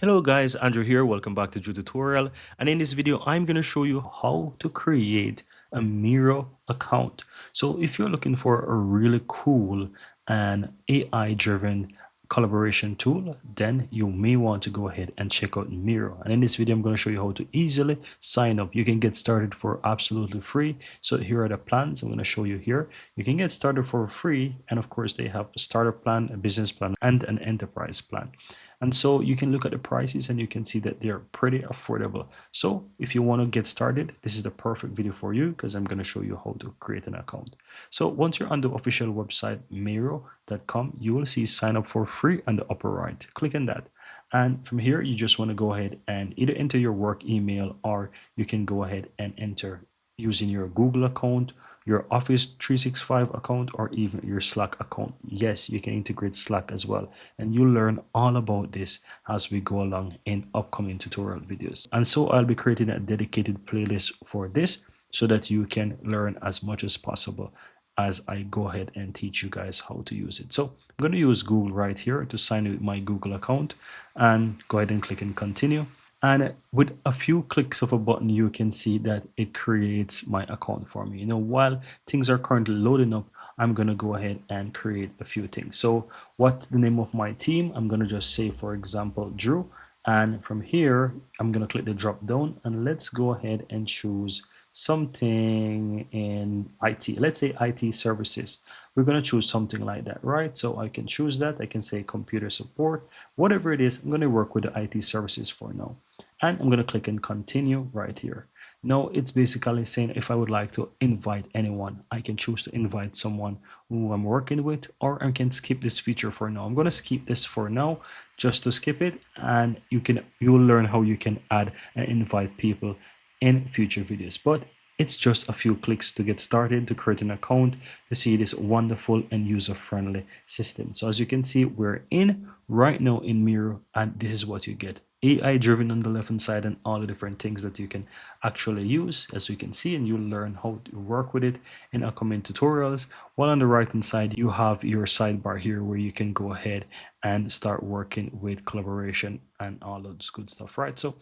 Hello guys, Andrew here. Welcome back to Drew Tutorial. And in this video, I'm going to show you how to create a Miro account. So if you're looking for a really cool and AI-driven collaboration tool, then you may want to go ahead and check out Miro. And in this video, I'm going to show you how to easily sign up. You can get started for absolutely free. So here are the plans I'm going to show you here. You can get started for free. And of course, they have a starter plan, a business plan, and an enterprise plan. And so you can look at the prices and you can see that they're pretty affordable. So if you want to get started, this is the perfect video for you because I'm going to show you how to create an account. So once you're on the official website, Miro.com, you will see sign up for free on the upper right. Click on that. And from here, you just want to go ahead and either enter your work email or you can go ahead and enter using your Google account, your Office 365 account, or even your Slack account. Yes, you can integrate Slack as well. And you'll learn all about this as we go along in upcoming tutorial videos. And so I'll be creating a dedicated playlist for this so that you can learn as much as possible as I go ahead and teach you guys how to use it. So I'm going to use Google right here to sign in with my Google account and go ahead and click and continue. And with a few clicks of a button, you can see that it creates my account for me. While things are currently loading up, I'm going to go ahead and create a few things. So what's the name of my team? I'm going to just say, for example, Drew. And from here, I'm going to click the drop down and let's go ahead and choose something in IT. Let's say IT services. We're going to choose something like that, right? So I can choose that. I can say computer support, whatever it is. I'm going to work with the IT services for now. And I'm going to click and continue right here. Now it's basically saying if I would like to invite anyone, I can choose to invite someone who I'm working with, or I can skip this feature for now. I'm going to skip this for now just to skip it, and you'll learn how you can add and invite people in future videos. But it's just a few clicks to get started to create an account to see this wonderful and user-friendly system. So as you can see, we're in right now in Miro, and this is what you get. AI driven on the left hand side and all the different things that you can actually use, as you can see, and you'll learn how to work with it in upcoming tutorials. While on the right hand side, you have your sidebar here where you can go ahead and start working with collaboration and all those good stuff, right? So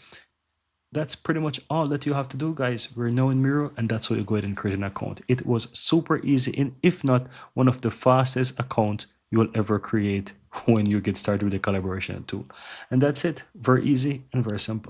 that's pretty much all that you have to do, guys. We're now in Miro, and that's how you go ahead and create an account. It was super easy, and if not, one of the fastest accounts you will ever create when you get started with a collaboration tool. And that's it. Very easy and very simple.